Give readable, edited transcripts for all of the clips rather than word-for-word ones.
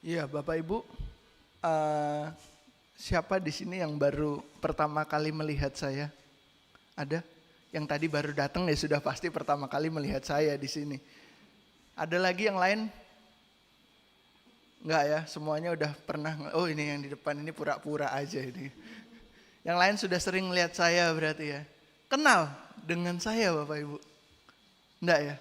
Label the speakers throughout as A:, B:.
A: Iya, Bapak Ibu, eh, siapa di sini yang baru pertama kali melihat saya? Ada? Yang tadi baru datang ya sudah pasti pertama kali melihat saya di sini. Ada lagi yang lain? Enggak ya, semuanya udah pernah. Oh, ini yang di depan ini pura-pura aja ini. Yang lain sudah sering melihat saya berarti ya. Kenal dengan saya Bapak Ibu? Enggak ya?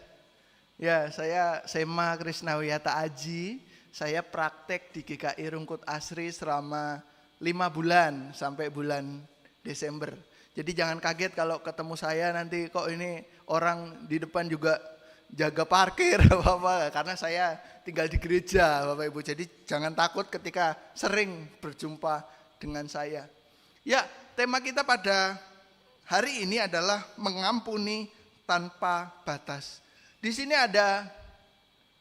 A: Ya, saya Sema Krisnawiyata Aji. Saya praktek di GKI Rungkut Asri selama 5 bulan sampai bulan Desember. Jadi jangan kaget kalau ketemu saya nanti kok ini orang di depan juga jaga parkir apa-apa. Karena saya tinggal di gereja Bapak Ibu. Jadi jangan takut ketika sering berjumpa dengan saya. Ya, tema kita pada hari ini adalah mengampuni tanpa batas. Di sini ada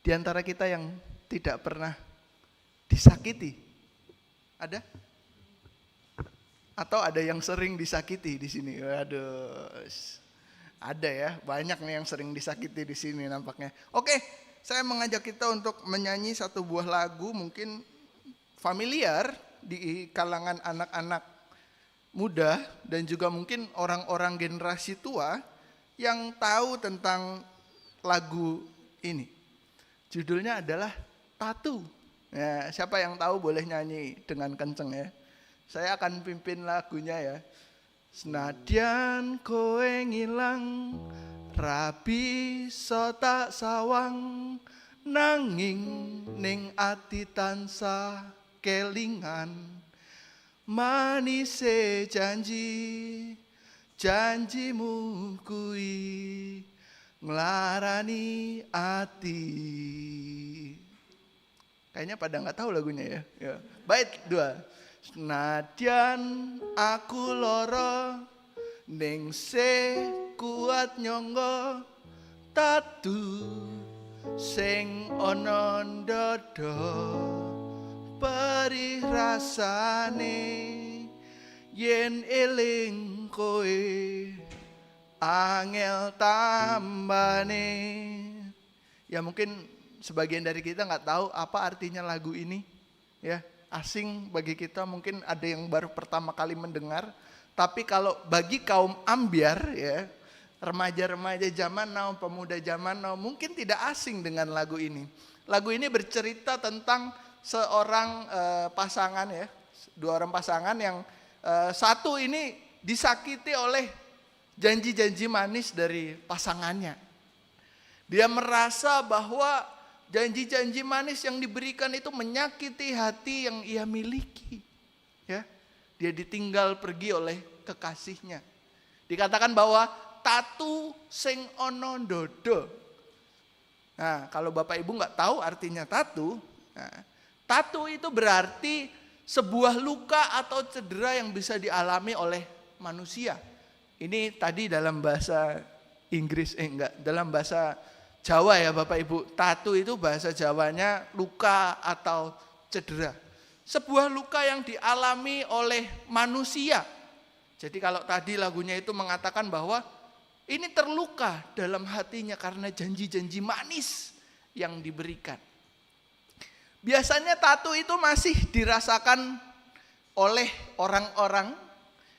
A: di antara kita yang tidak pernah disakiti. Ada? Atau ada yang sering disakiti di sini? Waduh. Ada ya, banyak nih yang sering disakiti di sini nampaknya. Oke, saya mengajak kita untuk menyanyi satu buah lagu mungkin familiar di kalangan anak-anak muda dan juga mungkin orang-orang generasi tua yang tahu tentang lagu ini. Judulnya adalah Tatu. Ya, siapa yang tahu boleh nyanyi dengan kenceng ya. Saya akan pimpin lagunya ya. Senadyan kowe ngilang, rabi so tak sawang, nanging ning ati tansah kelingan. Manise janji, janjimu kui nglarani ati. Kayaknya pada nggak tahu lagunya ya. Bait 2. Senadyan aku loro ning se kuat nyangga tatu sing ana ndada perih rasane yen eling kowe angel tambane. Ya mungkin sebagian dari kita nggak tahu apa artinya lagu ini, ya asing bagi kita, mungkin ada yang baru pertama kali mendengar. Tapi kalau bagi kaum ambyar, ya remaja-remaja zaman now, pemuda zaman now, mungkin tidak asing dengan lagu ini. Lagu ini bercerita tentang seorang pasangan ya, 2 orang pasangan yang satu ini disakiti oleh janji-janji manis dari pasangannya. Dia merasa bahwa janji-janji manis yang diberikan itu menyakiti hati yang ia miliki. Ya, dia ditinggal pergi oleh kekasihnya. Dikatakan bahwa tatu sing ono ndodo. Nah, kalau Bapak Ibu nggak tahu artinya tatu, nah, tatu itu berarti sebuah luka atau cedera yang bisa dialami oleh manusia. Ini tadi dalam bahasa Inggris, dalam bahasa Jawa ya Bapak Ibu. Tatu itu bahasa Jawanya luka atau cedera. Sebuah luka yang dialami oleh manusia. Jadi kalau tadi lagunya itu mengatakan bahwa ini terluka dalam hatinya karena janji-janji manis yang diberikan. Biasanya tatu itu masih dirasakan oleh orang-orang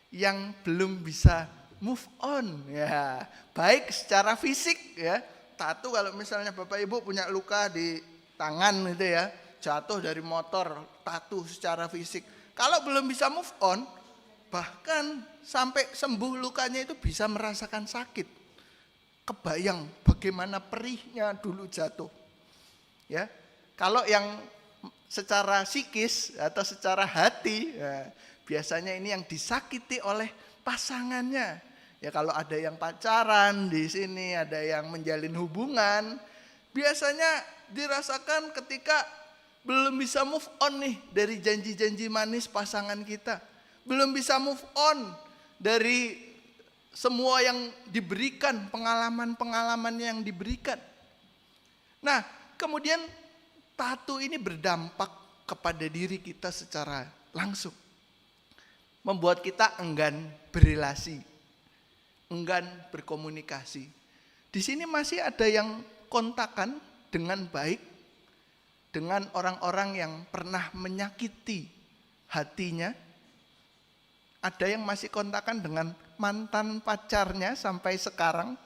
A: yang belum bisa move on ya, baik secara fisik ya. Tatu kalau misalnya Bapak Ibu punya luka di tangan gitu ya, jatuh dari motor, tatu secara fisik. Kalau belum bisa move on, bahkan sampai sembuh lukanya itu bisa merasakan sakit. Kebayang bagaimana perihnya dulu jatuh. Ya. Kalau yang secara psikis atau secara hati, ya, biasanya ini yang disakiti oleh pasangannya. Ya kalau ada yang pacaran di sini, ada yang menjalin hubungan, biasanya dirasakan ketika belum bisa move on nih dari janji-janji manis pasangan kita. Belum bisa move on dari semua yang diberikan, pengalaman-pengalaman yang diberikan. Nah, kemudian tatu ini berdampak kepada diri kita secara langsung. Membuat kita enggan berrelasi, enggan berkomunikasi. Di sini masih ada yang kontakan dengan baik, dengan orang-orang yang pernah menyakiti hatinya. Ada yang masih kontakan dengan mantan pacarnya sampai sekarang.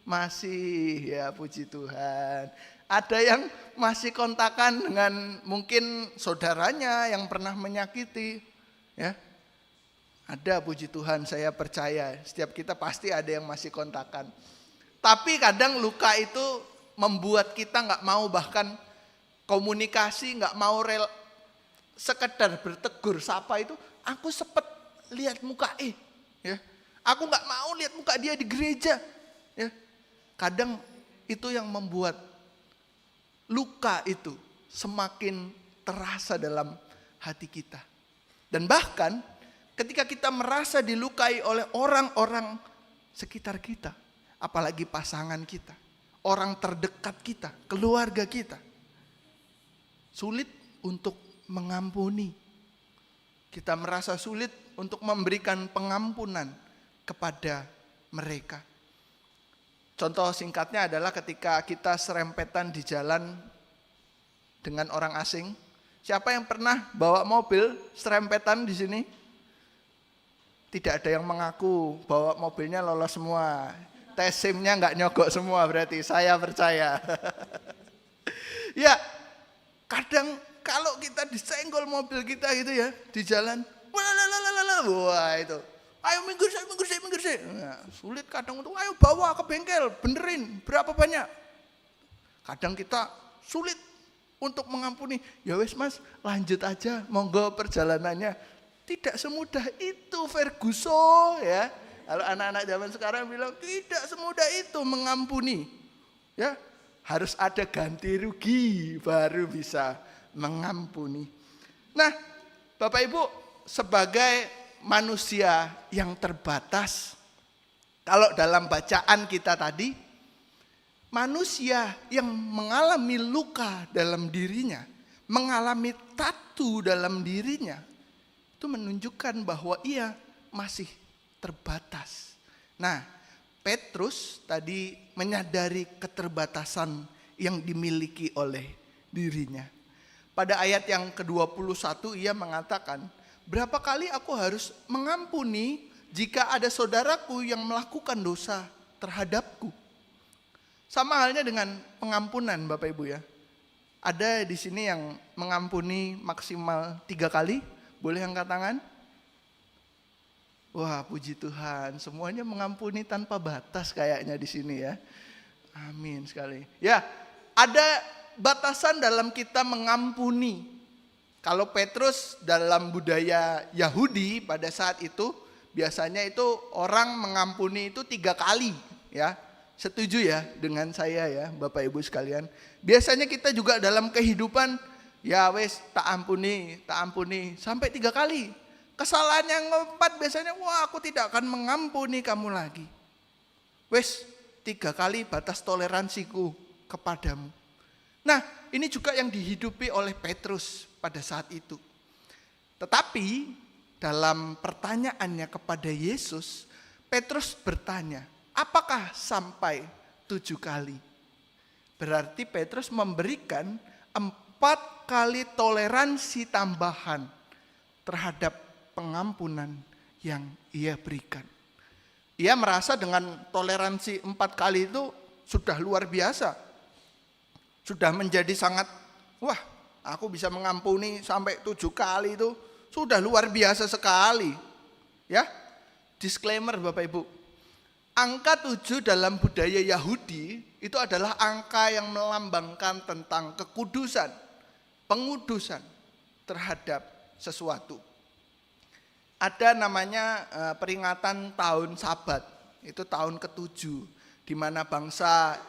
A: Masih, ya puji Tuhan. Ada yang masih kontakan dengan mungkin saudaranya yang pernah menyakiti. Ya, ada, puji Tuhan, saya percaya. Setiap kita pasti ada yang masih kontakan. Tapi kadang luka itu membuat kita gak mau bahkan komunikasi, gak mau sekedar bertegur sapa itu. Aku sepet lihat muka ya. Aku gak mau lihat muka dia di gereja. Ya. Kadang itu yang membuat luka itu semakin terasa dalam hati kita. Dan bahkan ketika kita merasa dilukai oleh orang-orang sekitar kita, apalagi pasangan kita, orang terdekat kita, keluarga kita, sulit untuk mengampuni. Kita merasa sulit untuk memberikan pengampunan kepada mereka. Contoh singkatnya adalah ketika kita serempetan di jalan dengan orang asing. Siapa yang pernah bawa mobil serempetan di sini? Tidak ada yang mengaku bawa mobilnya lolos semua. Tes SIM-nya nggak nyogok semua berarti, saya percaya. Ya, kadang kalau kita disenggol mobil kita gitu ya di jalan, wah itu. Ayo minggir sih. Nah, sulit kadang untuk ayo bawa ke bengkel, benerin berapa banyak. Kadang kita sulit untuk mengampuni. Ya wes mas, lanjut aja, monggo perjalanannya. Tidak semudah itu Ferguson ya. Kalau anak-anak zaman sekarang bilang tidak semudah itu mengampuni. Ya, harus ada ganti rugi baru bisa mengampuni. Nah, Bapak Ibu, sebagai manusia yang terbatas, kalau dalam bacaan kita tadi, manusia yang mengalami luka dalam dirinya, mengalami tatu dalam dirinya, itu menunjukkan bahwa ia masih terbatas. Nah, Petrus tadi menyadari keterbatasan yang dimiliki oleh dirinya. Pada ayat yang ke-21 ia mengatakan, berapa kali aku harus mengampuni jika ada saudaraku yang melakukan dosa terhadapku. Sama halnya dengan pengampunan Bapak Ibu ya. Ada di sini yang mengampuni maksimal 3 kali. Boleh angkat tangan? Wah, puji Tuhan, semuanya mengampuni tanpa batas kayaknya di sini ya. Amin sekali. Ya, ada batasan dalam kita mengampuni. Kalau Petrus dalam budaya Yahudi pada saat itu, biasanya itu orang mengampuni itu 3 kali ya. Setuju ya dengan saya ya Bapak Ibu sekalian. Biasanya kita juga dalam kehidupan, ya wes tak ampuni sampai 3 kali. Kesalahan yang keempat biasanya, wah aku tidak akan mengampuni kamu lagi. Wes 3 kali batas toleransiku kepadamu. Nah, ini juga yang dihidupi oleh Petrus pada saat itu. Tetapi dalam pertanyaannya kepada Yesus, Petrus bertanya, apakah sampai 7 kali? Berarti Petrus memberikan 4 kali toleransi tambahan terhadap pengampunan yang ia berikan. Ia merasa dengan toleransi 4 kali itu sudah luar biasa. Sudah menjadi sangat, wah aku bisa mengampuni sampai 7 kali itu sudah luar biasa sekali. Ya, disclaimer Bapak Ibu. Angka 7 dalam budaya Yahudi itu adalah angka yang melambangkan tentang kekudusan, pengudusan terhadap sesuatu. Ada namanya peringatan tahun Sabat, itu tahun ke-7, di mana bangsa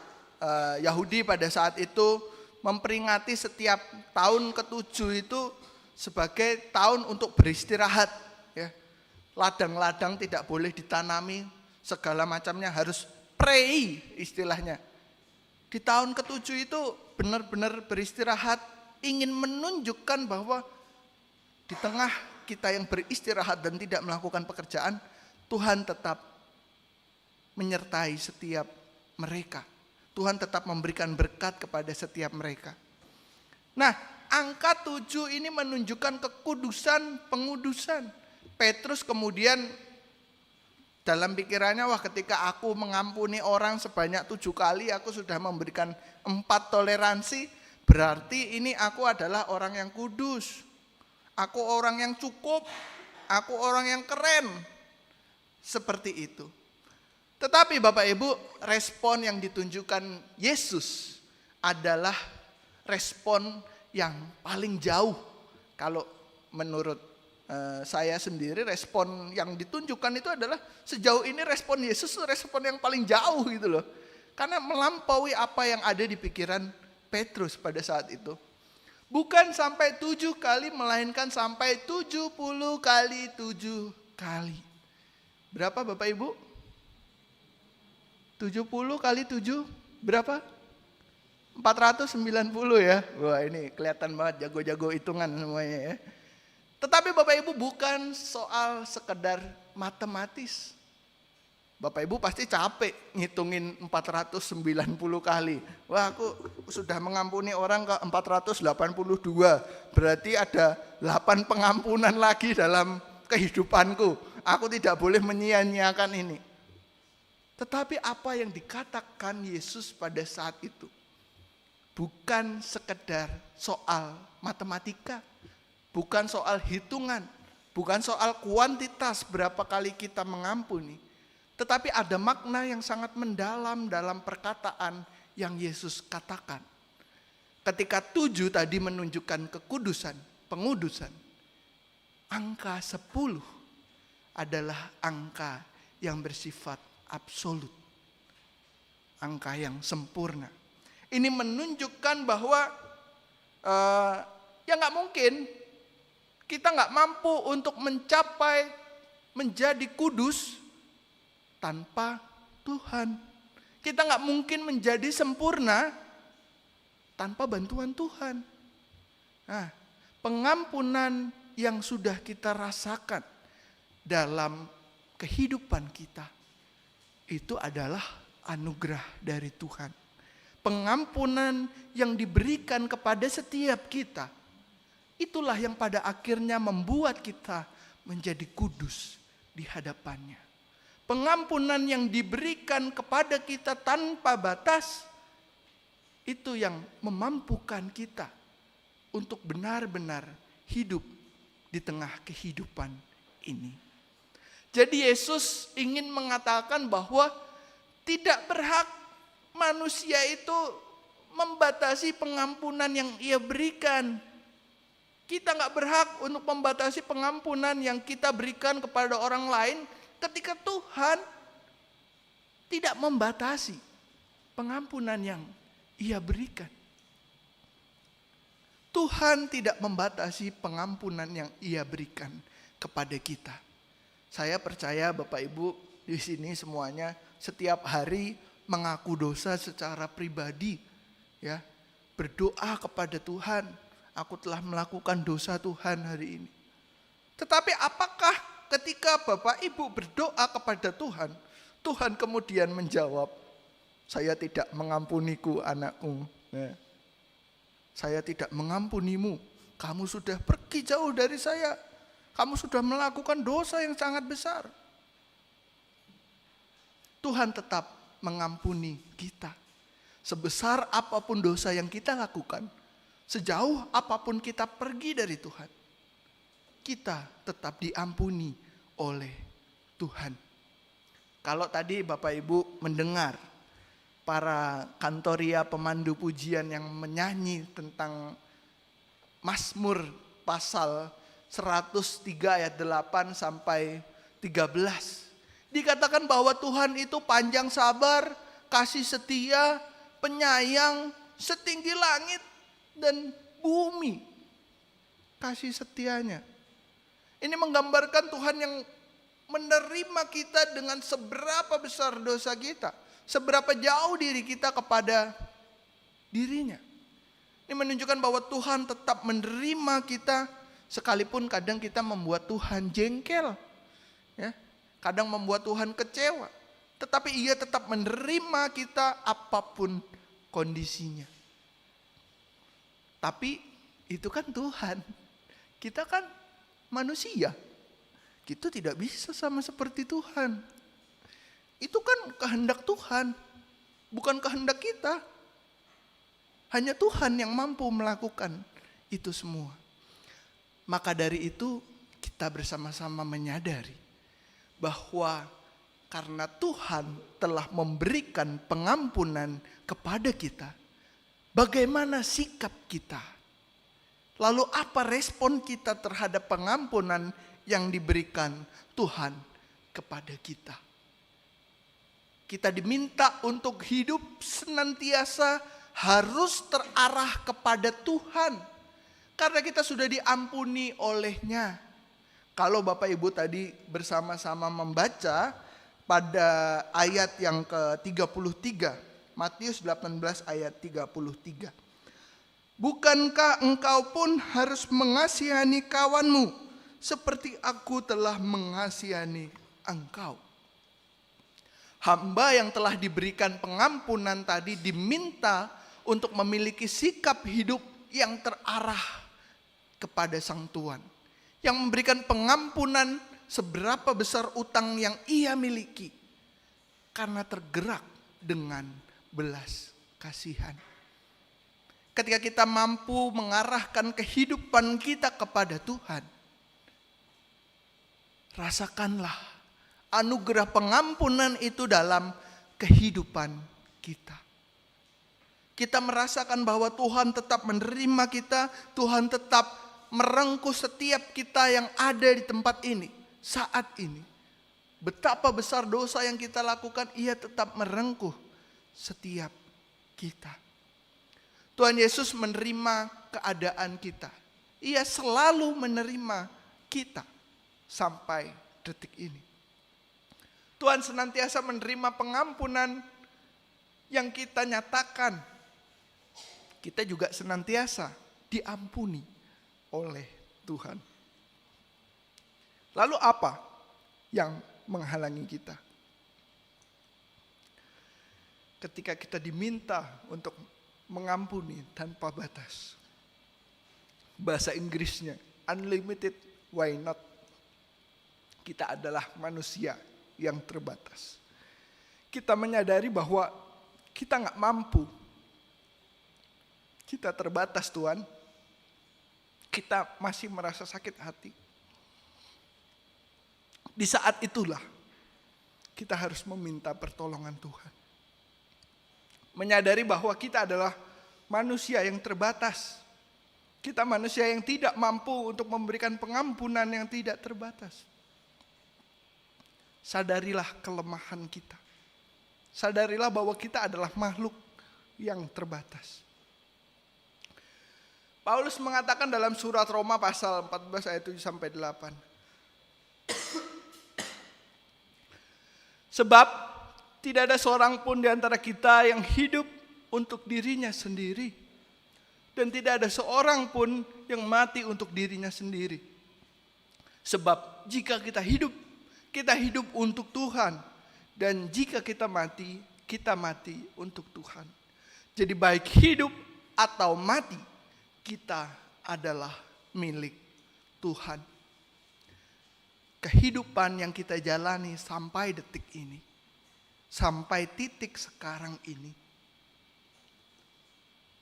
A: Yahudi pada saat itu memperingati setiap tahun ke-7 itu sebagai tahun untuk beristirahat. Ya. Ladang-ladang tidak boleh ditanami, segala macamnya harus pray istilahnya. Di tahun ke-7 itu benar-benar beristirahat, ingin menunjukkan bahwa di tengah kita yang beristirahat dan tidak melakukan pekerjaan, Tuhan tetap menyertai setiap mereka. Tuhan tetap memberikan berkat kepada setiap mereka. Nah, angka 7 ini menunjukkan kekudusan, pengudusan. Petrus kemudian dalam pikirannya, wah ketika aku mengampuni orang sebanyak 7 kali, aku sudah memberikan 4 toleransi, berarti ini aku adalah orang yang kudus. Aku orang yang cukup, aku orang yang keren. Seperti itu. Tetapi Bapak Ibu, respon yang ditunjukkan Yesus adalah respon yang paling jauh. Kalau menurut saya sendiri, respon yang ditunjukkan itu adalah sejauh ini respon Yesus respon yang paling jauh gitu loh. Karena melampaui apa yang ada di pikiran Petrus pada saat itu. Bukan sampai 7 kali, melainkan sampai 70 kali 7 kali. Berapa Bapak Ibu? 70 kali 7 berapa? 490 ya. Wah, ini kelihatan banget jago-jago hitungan semuanya ya. Tetapi Bapak Ibu, bukan soal sekedar matematis. Bapak Ibu pasti capek ngitungin 490 kali. Wah, aku sudah mengampuni orang ke 482. Berarti ada 8 pengampunan lagi dalam kehidupanku. Aku tidak boleh menyia-nyiakan ini. Tetapi apa yang dikatakan Yesus pada saat itu bukan sekedar soal matematika, bukan soal hitungan, bukan soal kuantitas berapa kali kita mengampuni, tetapi ada makna yang sangat mendalam dalam perkataan yang Yesus katakan. Ketika 7 tadi menunjukkan kekudusan, pengudusan, angka 10 adalah angka yang bersifat absolut, angka yang sempurna. Ini menunjukkan bahwa ya nggak mungkin kita nggak mampu untuk mencapai menjadi kudus tanpa Tuhan. Kita nggak mungkin menjadi sempurna tanpa bantuan Tuhan. Nah, pengampunan yang sudah kita rasakan dalam kehidupan kita itu adalah anugerah dari Tuhan. Pengampunan yang diberikan kepada setiap kita, itulah yang pada akhirnya membuat kita menjadi kudus di hadapannya. Pengampunan yang diberikan kepada kita tanpa batas, itu yang memampukan kita untuk benar-benar hidup di tengah kehidupan ini. Jadi Yesus ingin mengatakan bahwa tidak berhak manusia itu membatasi pengampunan yang ia berikan. Kita nggak berhak untuk membatasi pengampunan yang kita berikan kepada orang lain ketika Tuhan tidak membatasi pengampunan yang ia berikan. Tuhan tidak membatasi pengampunan yang ia berikan kepada kita. Saya percaya Bapak Ibu di sini semuanya setiap hari mengaku dosa secara pribadi, ya, berdoa kepada Tuhan, aku telah melakukan dosa Tuhan hari ini. Tetapi apakah ketika Bapak Ibu berdoa kepada Tuhan, Tuhan kemudian menjawab, saya tidak mengampuniku anakku, ya. Saya tidak mengampunimu, kamu sudah pergi jauh dari saya, kamu sudah melakukan dosa yang sangat besar. Tuhan tetap mengampuni kita. Sebesar apapun dosa yang kita lakukan, sejauh apapun kita pergi dari Tuhan, kita tetap diampuni oleh Tuhan. Kalau tadi Bapak Ibu mendengar para kantoria pemandu pujian yang menyanyi tentang Mazmur pasal 103 ayat 8 sampai 13. Dikatakan bahwa Tuhan itu panjang sabar, kasih setia, penyayang, setinggi langit dan bumi. Kasih setianya. Ini menggambarkan Tuhan yang menerima kita dengan seberapa besar dosa kita. Seberapa jauh diri kita kepada dirinya. Ini menunjukkan bahwa Tuhan tetap menerima kita, sekalipun kadang kita membuat Tuhan jengkel, ya, kadang membuat Tuhan kecewa, tetapi Ia tetap menerima kita apapun kondisinya. Tapi Itu kan Tuhan. Kita kan manusia. Kita tidak bisa sama seperti Tuhan. Itu kan kehendak Tuhan, bukan kehendak kita. Hanya Tuhan yang mampu melakukan itu semua. Maka dari itu kita bersama-sama menyadari bahwa karena Tuhan telah memberikan pengampunan kepada kita, bagaimana sikap kita? Lalu apa respon kita terhadap pengampunan yang diberikan Tuhan kepada kita? Kita diminta untuk hidup senantiasa harus terarah kepada Tuhan. Karena kita sudah diampuni olehnya. Kalau Bapak Ibu tadi bersama-sama membaca pada ayat yang ke-33. Matius 18 ayat 33. Bukankah engkau pun harus mengasihani kawanmu seperti aku telah mengasihani engkau? Hamba yang telah diberikan pengampunan tadi diminta untuk memiliki sikap hidup yang terarah kepada Sang Tuhan. Yang memberikan pengampunan seberapa besar utang yang ia miliki. Karena tergerak dengan belas kasihan. Ketika kita mampu mengarahkan kehidupan kita kepada Tuhan, rasakanlah anugerah pengampunan itu dalam kehidupan kita. Kita merasakan bahwa Tuhan tetap menerima kita, Tuhan tetap merengkuh setiap kita yang ada di tempat ini, saat ini. Betapa besar dosa yang kita lakukan, ia tetap merengkuh setiap kita. Tuhan Yesus menerima keadaan kita. Ia selalu menerima kita sampai detik ini. Tuhan senantiasa menerima pengampunan yang kita nyatakan. Kita juga senantiasa diampuni oleh Tuhan. Lalu apa yang menghalangi kita? Ketika kita diminta untuk mengampuni tanpa batas. Bahasa Inggrisnya unlimited, why not? Kita adalah manusia yang terbatas. Kita menyadari bahwa kita gak mampu. Kita terbatas Tuhan. Kita masih merasa sakit hati. Di saat itulah kita harus meminta pertolongan Tuhan. Menyadari bahwa kita adalah manusia yang terbatas. Kita manusia yang tidak mampu untuk memberikan pengampunan yang tidak terbatas. Sadarilah kelemahan kita. Sadarilah bahwa kita adalah makhluk yang terbatas. Paulus mengatakan dalam surat Roma pasal 14 ayat 7-8. Sebab tidak ada seorang pun di antara kita yang hidup untuk dirinya sendiri. Dan tidak ada seorang pun yang mati untuk dirinya sendiri. Sebab jika kita hidup untuk Tuhan. Dan jika kita mati untuk Tuhan. Jadi baik hidup atau mati, kita adalah milik Tuhan. Kehidupan yang kita jalani sampai detik ini, sampai titik sekarang ini,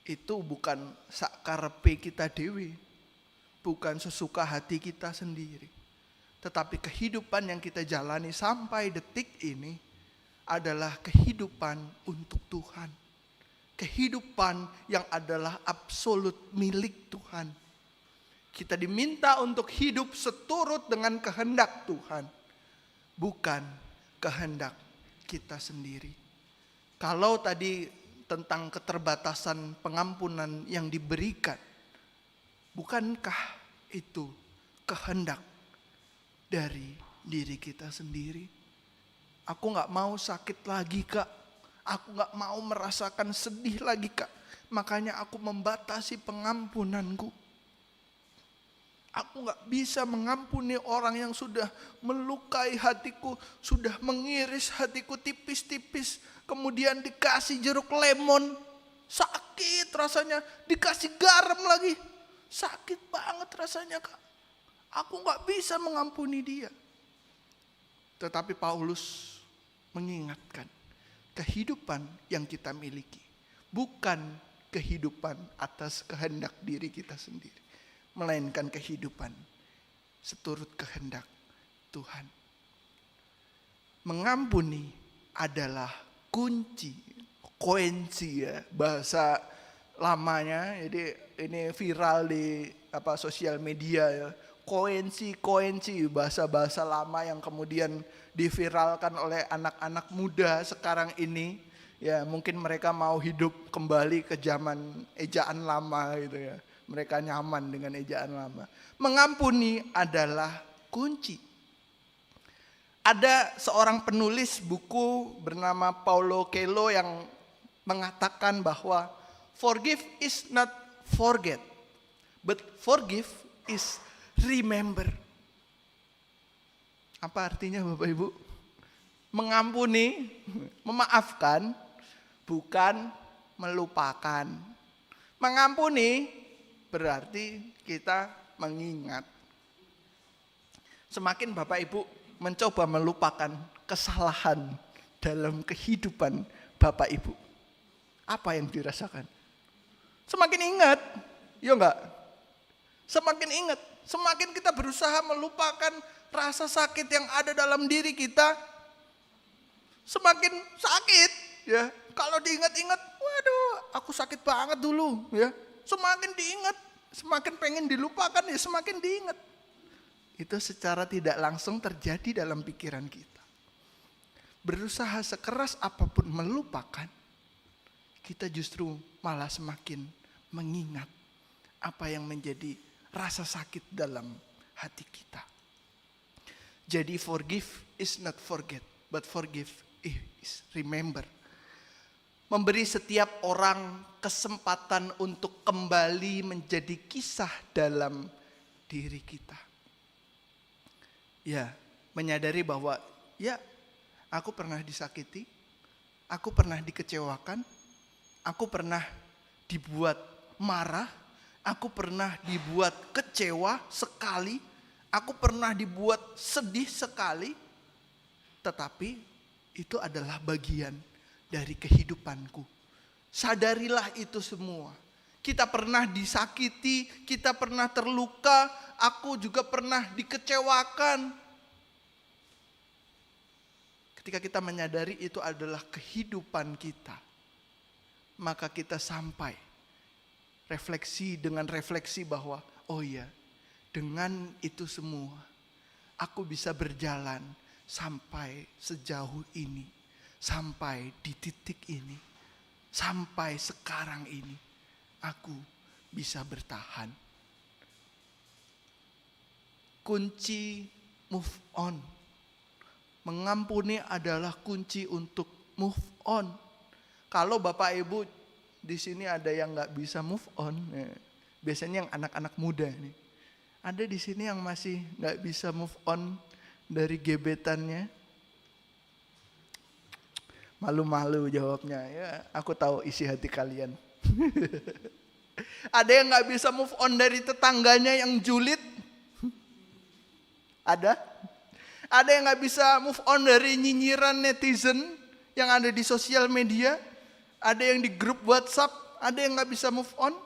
A: itu bukan sakarepe kita dewe, bukan sesuka hati kita sendiri. Tetapi kehidupan yang kita jalani sampai detik ini adalah kehidupan untuk Tuhan. Kehidupan yang adalah absolut milik Tuhan. Kita diminta untuk hidup seturut dengan kehendak Tuhan. Bukan kehendak kita sendiri. Kalau tadi tentang keterbatasan pengampunan yang diberikan, bukankah itu kehendak dari diri kita sendiri? Aku gak mau sakit lagi Kak. Aku gak mau merasakan sedih lagi Kak. Makanya aku membatasi pengampunanku. Aku gak bisa mengampuni orang yang sudah melukai hatiku. Sudah mengiris hatiku tipis-tipis. Kemudian dikasih jeruk lemon. Sakit rasanya. Dikasih garam lagi. sakit banget rasanya Kak. Aku gak bisa mengampuni dia. Tetapi Paulus mengingatkan, kehidupan yang kita miliki bukan kehidupan atas kehendak diri kita sendiri, melainkan kehidupan seturut kehendak Tuhan. Mengampuni adalah kunci, koensi ya, bahasa lamanya. Jadi ini viral di sosial media ya. Koensi, bahasa-bahasa lama yang kemudian diviralkan oleh anak-anak muda sekarang ini. Ya mungkin mereka mau hidup kembali ke zaman ejaan lama gitu ya. Mereka nyaman dengan ejaan lama. Mengampuni adalah kunci. Ada seorang penulis buku bernama Paulo Coelho yang mengatakan bahwa forgive is not forget, but forgive is remember. Apa artinya Bapak Ibu? Mengampuni, memaafkan, bukan melupakan. Mengampuni berarti kita mengingat. Semakin Bapak Ibu mencoba melupakan kesalahan dalam kehidupan Bapak Ibu, apa yang dirasakan? Semakin ingat, ya enggak? Semakin ingat, semakin kita berusaha melupakan rasa sakit yang ada dalam diri kita, semakin sakit ya. Kalau diingat-ingat, waduh, aku sakit banget dulu ya. Semakin diingat, semakin pengen dilupakan ya semakin diingat. Itu secara tidak langsung terjadi dalam pikiran kita. Berusaha sekeras apapun melupakan, kita justru malah semakin mengingat apa yang menjadi rasa sakit dalam hati kita. Jadi forgive is not forget, but forgive is remember. Memberi setiap orang kesempatan untuk kembali menjadi kisah dalam diri kita. Ya, menyadari bahwa ya, aku pernah disakiti, aku pernah dikecewakan, aku pernah dibuat marah, aku pernah dibuat kecewa sekali, aku pernah dibuat sedih sekali, tetapi itu adalah bagian dari kehidupanku. Sadarilah itu semua. Kita pernah disakiti, kita pernah terluka, aku juga pernah dikecewakan. Ketika kita menyadari itu adalah kehidupan kita, maka kita sampai dengan refleksi bahwa oh iya, dengan itu semua aku bisa berjalan sampai sejauh ini, sampai di titik ini, sampai sekarang ini aku bisa bertahan. Kunci move on. Mengampuni adalah kunci untuk move on. Kalau Bapak Ibu di sini ada yang nggak bisa move on, biasanya yang anak-anak muda nih. Ada di sini yang masih nggak bisa move on dari gebetannya. Malu-malu jawabnya. Ya, aku tahu isi hati kalian. Ada yang nggak bisa move on dari tetangganya yang julid. Ada yang nggak bisa move on dari nyinyiran netizen yang ada di sosial media. Ada yang di grup WhatsApp, ada yang nggak bisa move on.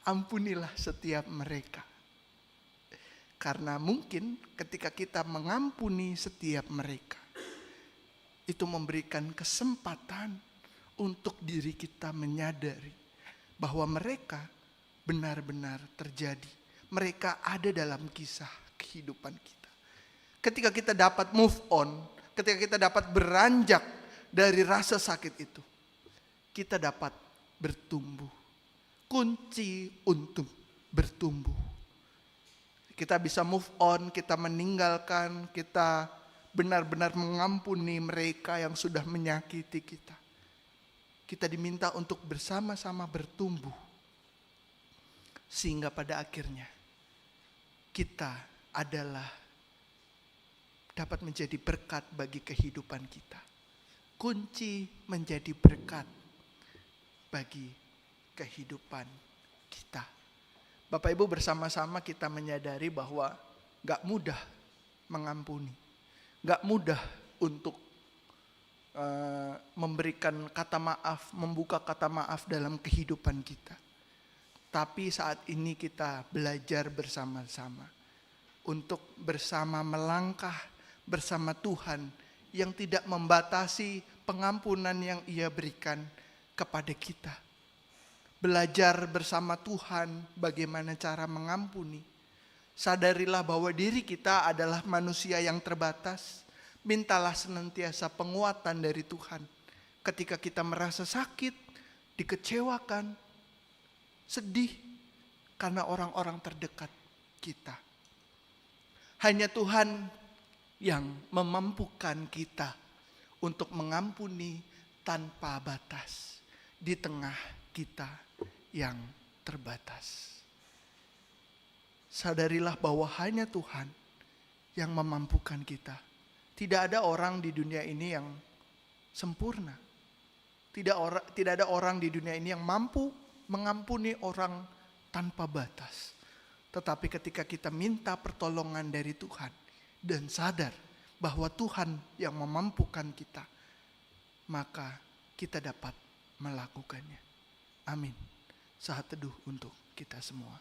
A: Ampunilah setiap mereka. Karena mungkin ketika kita mengampuni setiap mereka, itu memberikan kesempatan untuk diri kita menyadari bahwa mereka benar-benar terjadi. Mereka ada dalam kisah kehidupan kita. Ketika kita dapat move on, ketika kita dapat beranjak dari rasa sakit itu, kita dapat bertumbuh. Kunci untuk bertumbuh. Kita bisa move on, kita meninggalkan, kita benar-benar mengampuni mereka yang sudah menyakiti kita. Kita diminta untuk bersama-sama bertumbuh. Sehingga pada akhirnya kita adalah dapat menjadi berkat bagi kehidupan kita. Kunci menjadi berkat bagi kehidupan kita. Bapak Ibu, bersama-sama kita menyadari bahwa gak mudah mengampuni. Gak mudah untuk memberikan kata maaf, membuka kata maaf dalam kehidupan kita. Tapi saat ini kita belajar bersama-sama untuk bersama melangkah bersama Tuhan yang tidak membatasi pengampunan yang Ia berikan kepada kita. Belajar bersama Tuhan bagaimana cara mengampuni. Sadarilah bahwa diri kita adalah manusia yang terbatas. Mintalah senantiasa penguatan dari Tuhan. Ketika kita merasa sakit, dikecewakan, sedih karena orang-orang terdekat kita. Hanya Tuhan yang memampukan kita untuk mengampuni tanpa batas di tengah kita yang terbatas. Sadarilah bahwa hanya Tuhan yang memampukan kita. Tidak ada orang di dunia ini yang sempurna. Tidak ada orang di dunia ini yang mampu mengampuni orang tanpa batas. Tetapi ketika kita minta pertolongan dari Tuhan dan sadar bahwa Tuhan yang memampukan kita, maka kita dapat melakukannya. Amin. Saat teduh untuk kita semua.